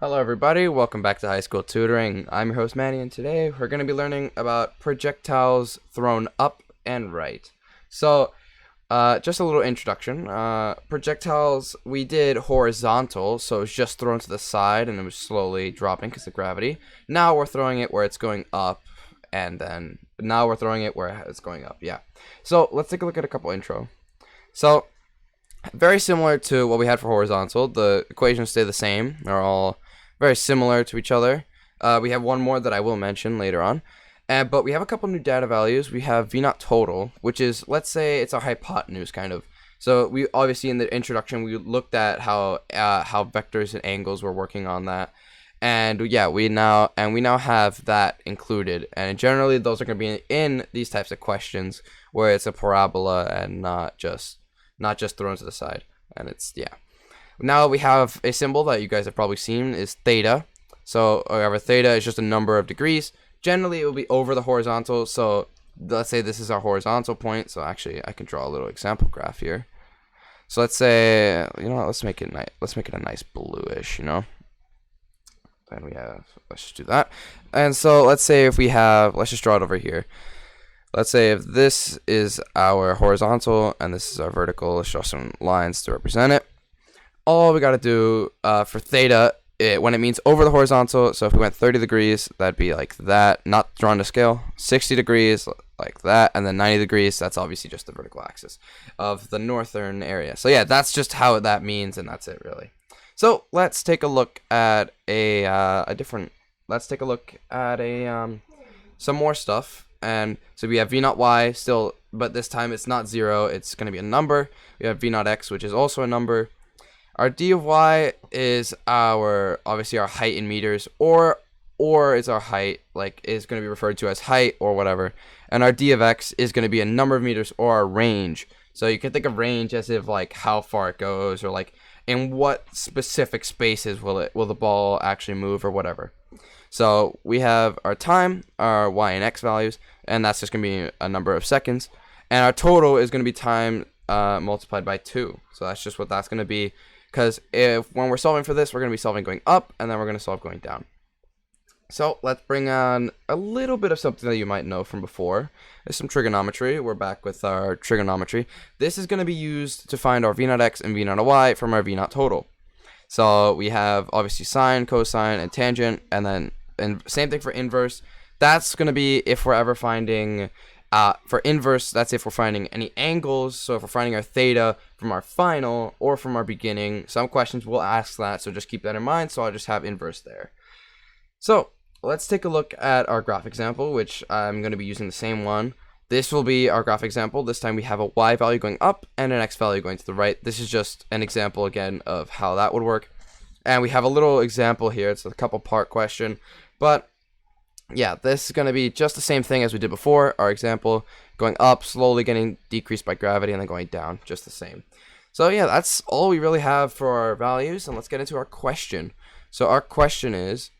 Hello everybody, welcome back to High School Tutoring. I'm your host Manny, and today we're going to be learning about projectiles thrown up and right. So, just a little introduction. Projectiles, we did horizontal, so it was just thrown to the side and it was slowly dropping because of gravity. Now we're throwing it where it's going up, and then now we're throwing it where it's going up, yeah. So, let's take a look at a couple intro. So, very similar to what we had for horizontal, the equations stay the same. They're all very similar to each other. We have one more that I will mention later on. But we have a couple new data values. We have V naught total, which is, let's say, it's our hypotenuse, kind of. So we obviously in the introduction we looked at how vectors and angles were working on that, and yeah, we now have that included. And generally, those are going to be in these types of questions where it's a parabola and not just thrown to the side. And it's, yeah. Now we have a symbol that you guys have probably seen is theta. So wherever theta is just a number of degrees. Generally, it will be over the horizontal. So let's say this is our horizontal point. So actually, I can draw a little example graph here. So let's say, you know what, let's make it a nice bluish, you know. And we have, let's just do that. And so let's say if we have, let's just draw it over here. Let's say if this is our horizontal and this is our vertical, let's draw some lines to represent it. All we got to do for theta, when it means over the horizontal, so if we went 30 degrees, that'd be like that, not drawn to scale. 60 degrees, like that, and then 90 degrees, that's obviously just the vertical axis of the northern area. So yeah, that's just how that means, and that's it really. So let's take a look at some more stuff. And so we have V naught y still, but this time it's not 0, it's going to be a number. We have V naught x, which is also a number. Our d of y is obviously our height in meters, or is our height, like, is going to be referred to as height or whatever. And our d of x is going to be a number of meters or our range. So you can think of range as if like how far it goes, or like in what specific spaces will the ball actually move or whatever. So we have our time, our y and x values, and that's just going to be a number of seconds. And our total is going to be time multiplied by 2. So that's just what that's going to be. Because when we're solving for this, we're going to be solving going up, and then we're going to solve going down. So let's bring on a little bit of something that you might know from before. There's some trigonometry. We're back with our trigonometry. This is going to be used to find our v naught x and v naught y from our v naught total. So we have obviously sine, cosine, and tangent, and same thing for inverse. That's going to be if we're ever finding, for inverse, that's if we're finding any angles. So if we're finding our theta from our final or from our beginning, some questions will ask that, so just keep that in mind. So I'll just have inverse there. So let's take a look at our graph example, which I'm going to be using the same one. This will be our graph example. This time we have a y value going up and an x value going to the right. This is just an example again of how that would work. And we have a little example here. It's a couple part question, but yeah, this is going to be just the same thing as we did before. Our example going up, slowly getting decreased by gravity, and then going down, just the same. So yeah, that's all we really have for our values, and let's get into our question. So our question is,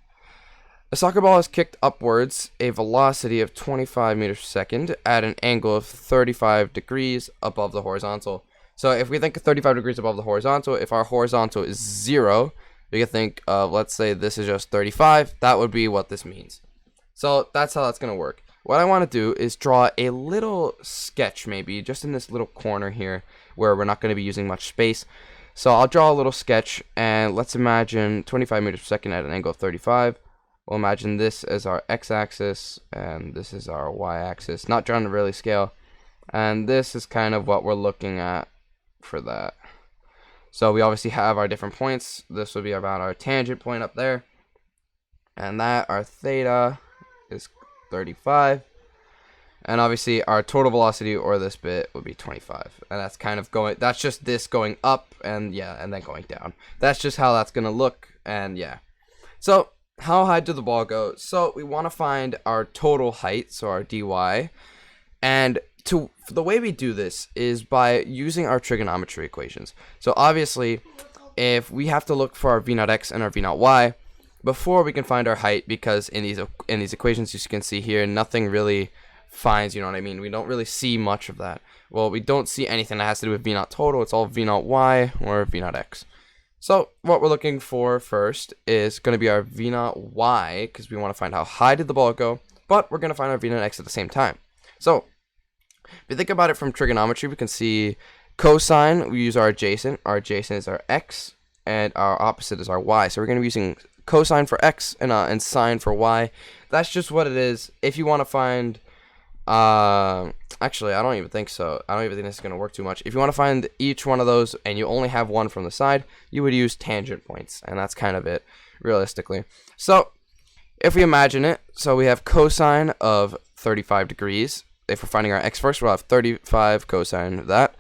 a soccer ball is kicked upwards, a velocity of 25 meters per second at an angle of 35 degrees above the horizontal. So if we think of 35 degrees above the horizontal, if our horizontal is 0, we can think of, let's say this is just 35, that would be what this means. So that's how that's going to work. What I want to do is draw a little sketch, maybe just in this little corner here where we're not going to be using much space. So I'll draw a little sketch, and let's imagine 25 meters per second at an angle of 35. We'll imagine this as our x-axis, and this is our y-axis, not drawn to really scale. And this is kind of what we're looking at for that. So we obviously have our different points. This would be about our tangent point up there. And that, our theta, is 35, and obviously our total velocity, or this bit, would be 25, and that's kind of going, that's just this going up, and yeah, and then going down. That's just how that's gonna look. And yeah, so how high did the ball go? So we want to find our total height, so our dy, and the way we do this is by using our trigonometry equations. So obviously, if we have to look for our v naught x and our v naught y before we can find our height, because in these equations, as you can see here, nothing really finds, you know what I mean? We don't really see much of that. Well, we don't see anything that has to do with v naught total. It's all v naught y or v naught x. So what we're looking for first is going to be our v naught y, because we want to find how high did the ball go, but we're going to find our v naught x at the same time. So if you think about it from trigonometry, we can see cosine, we use our adjacent. Our adjacent is our x, and our opposite is our y. So we're going to be using cosine for x and sine for y. That's just what it is. If you want to find, actually, I don't even think so. I don't even think this is going to work too much. If you want to find each one of those and you only have one from the side, you would use tangent points, and that's kind of it, realistically. So if we imagine it, so we have cosine of 35 degrees. If we're finding our x first, we'll have 35 cosine of that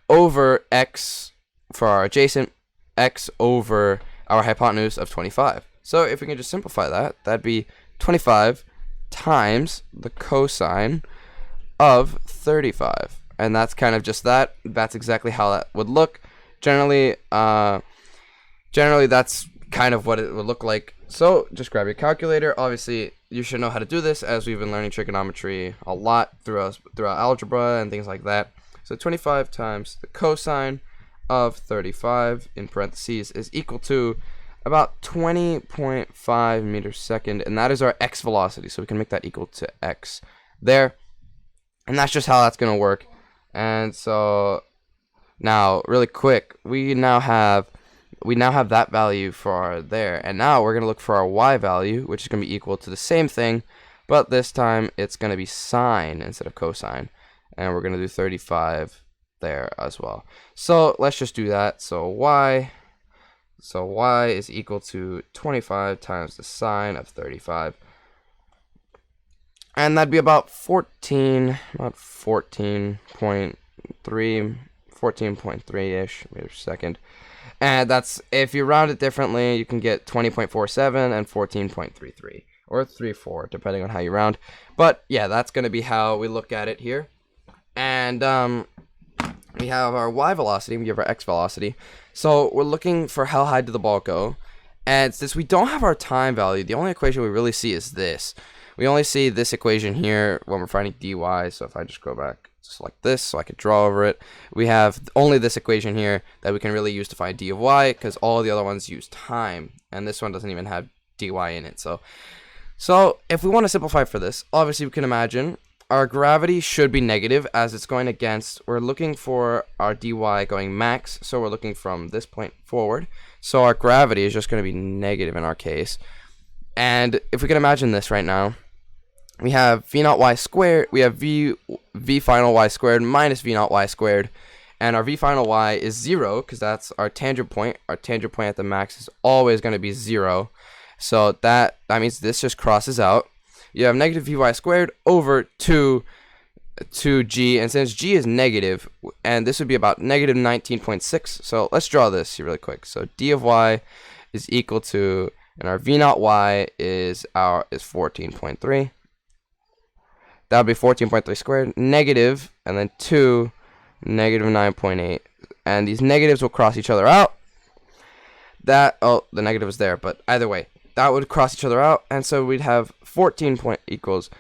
over x for our adjacent, x over our hypotenuse of 25. So if we can just simplify that, that'd be 25 times the cosine of 35. And that's kind of just that. That's exactly how that would look. Generally, that's kind of what it would look like. So just grab your calculator. Obviously, you should know how to do this, as we've been learning trigonometry a lot throughout algebra and things like that. So 25 times the cosine of 35 in parentheses is equal to about 20.5 meters second, and that is our x velocity. So we can make that equal to x there, and that's just how that's going to work. And so now, really quick, we now have that value for our there, and now we're going to look for our y value, which is going to be equal to the same thing, but this time it's going to be sine instead of cosine, and we're going to do 35 there as well. So let's just do that. So y is equal to 25 times the sine of 35, and that'd be about 14.3-ish meters per second. And that's, if you round it differently, you can get 20.47 and 14.33 or 34, depending on how you round. But yeah, that's going to be how we look at it here. And we have our y velocity, we have our x velocity. So we're looking for how high did the ball go. And since we don't have our time value, the only equation we really see is this. We only see this equation here when we're finding dy. So if I just go back just like this, so I could draw over it, we have only this equation here that we can really use to find d of y, because all the other ones use time, and this one doesn't even have dy in it. So if we want to simplify for this, obviously we can imagine our gravity should be negative, as it's going against, we're looking for our dy going max, so we're looking from this point forward. So our gravity is just going to be negative in our case. And if we can imagine this right now, we have v naught y squared, we have v final y squared minus v naught y squared, and our v final y is 0, because that's our tangent point. Our tangent point at the max is always going to be 0. So that means this just crosses out. You have negative vy squared over 2g, and since g is negative, and this would be about negative 19.6, so let's draw this here really quick. So d of y is equal to, and our v naught y is 14.3. That would be 14.3 squared, negative, and then 2, negative 9.8. And these negatives will cross each other out. The negative is there, but either way, that would cross each other out. And so we'd have 14 point equals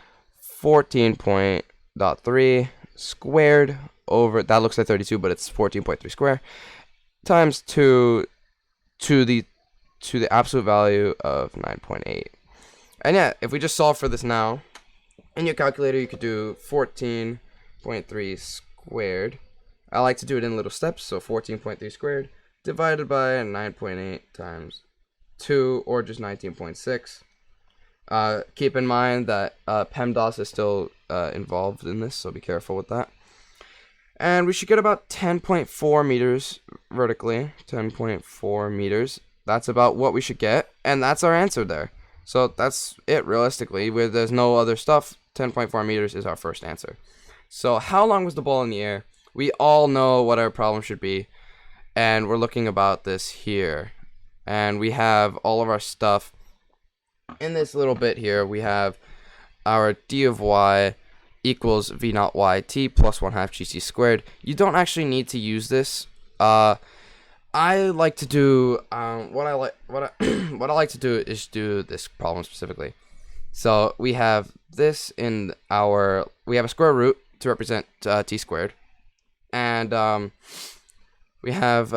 14.3 squared over, that looks like 32, but it's 14.3 squared, times 2 to the absolute value of 9.8. And yeah, if we just solve for this now, in your calculator, you could do 14.3 squared. I like to do it in little steps, so 14.3 squared divided by 9.8 times 2, or just 19.6. Keep in mind that PEMDAS is still involved in this, so be careful with that. And we should get about 10.4 meters vertically, 10.4 meters. That's about what we should get, and that's our answer there. So that's it realistically. There's no other stuff. 10.4 meters is our first answer. So how long was the ball in the air? We all know what our problem should be, and we're looking about this here. And we have all of our stuff in this little bit here. We have our d of y equals v naught yt plus 1/2 gc squared. You don't actually need to use this. I like to do what I like to do is do this problem specifically. So we have this in our, we have a square root to represent t squared, and we have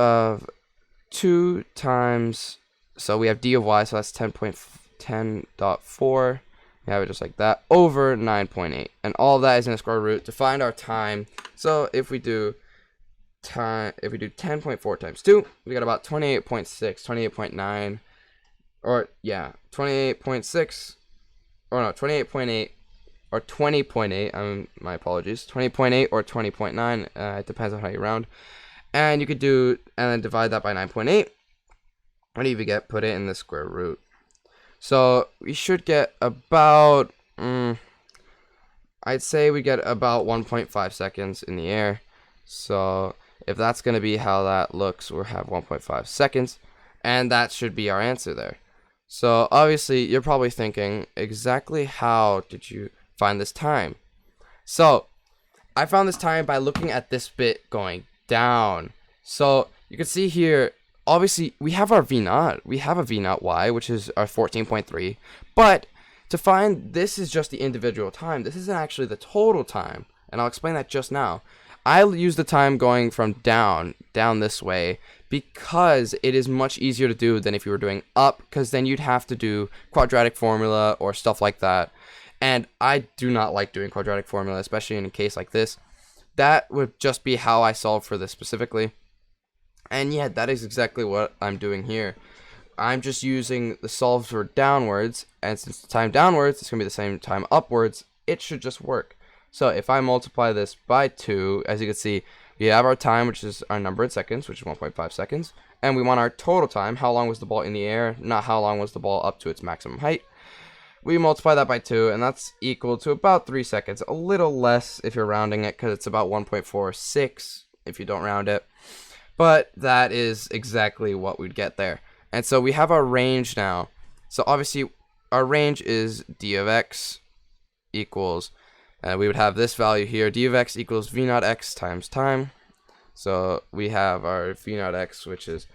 2 times, so we have d of y, so that's 10.10.4. We have it just like that, over 9.8. And all of that is in the square root to find our time. So if we do 10.4 times 2, we got about 28.6, 28.9, or yeah, 28.6, or no, 28.8, or 20.8, my apologies, 20.8 or 20.9, it depends on how you round. And you could do, and then divide that by 9.8, what do you get? Put it in the square root. So we should get about, I'd say we get about 1.5 seconds in the air. So if that's going to be how that looks, we'll have 1.5 seconds, and that should be our answer there. So obviously you're probably thinking, exactly how did you find this time? So I found this time by looking at this bit going down. So you can see here, obviously we have our v0, we have a v0 y, which is our 14.3, but to find, this is just the individual time, this isn't actually the total time, and I'll explain that just now. I'll use the time going from down this way because it is much easier to do than if you were doing up, because then you'd have to do quadratic formula or stuff like that, and I do not like doing quadratic formula, especially in a case like this. That would just be how I solve for this specifically. And yeah, that is exactly what I'm doing here. I'm just using the solve for downwards, and since the time downwards is going to be the same time upwards, it should just work. So if I multiply this by 2, as you can see, we have our time, which is our number in seconds, which is 1.5 seconds. And we want our total time, how long was the ball in the air, not how long was the ball up to its maximum height. We multiply that by 2, and that's equal to about 3 seconds. A little less if you're rounding it, because it's about 1.46 if you don't round it. But that is exactly what we'd get there. And so we have our range now. So obviously our range is d of x equals, we would have this value here, d of x equals v0 x times time. So we have our v0 x, which is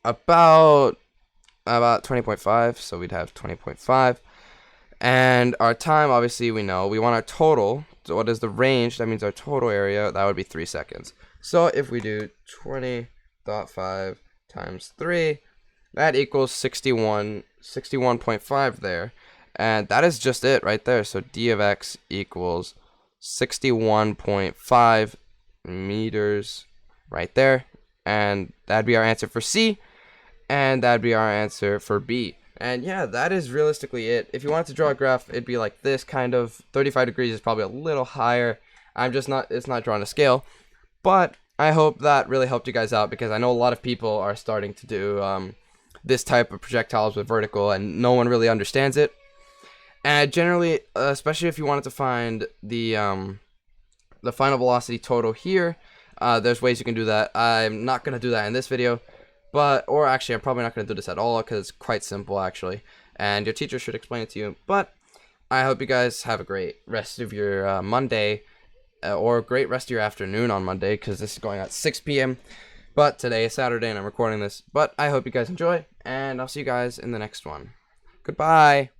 about 20.5, so we'd have 20.5. And our time, obviously we know, we want our total. So what is the range? That means our total area, that would be 3 seconds. So if we do 20.5 times 3, that equals 61.5 there. And that is just it right there. So d of x equals 61.5 meters right there. And that'd be our answer for C. And that'd be our answer for B. And yeah, that is realistically it. If you wanted to draw a graph, it'd be like this kind of. 35 degrees is probably a little higher. It's not drawn to scale. But I hope that really helped you guys out, because I know a lot of people are starting to do this type of projectiles with vertical, and no one really understands it. And generally, especially if you wanted to find the final velocity total here, there's ways you can do that. I'm not going to do that in this video, or actually I'm probably not going to do this at all, because it's quite simple actually, and your teacher should explain it to you. But I hope you guys have a great rest of your Monday, or a great rest of your afternoon on Monday, because this is going at 6 p.m. But today is Saturday and I'm recording this. But I hope you guys enjoy, and I'll see you guys in the next one. Goodbye.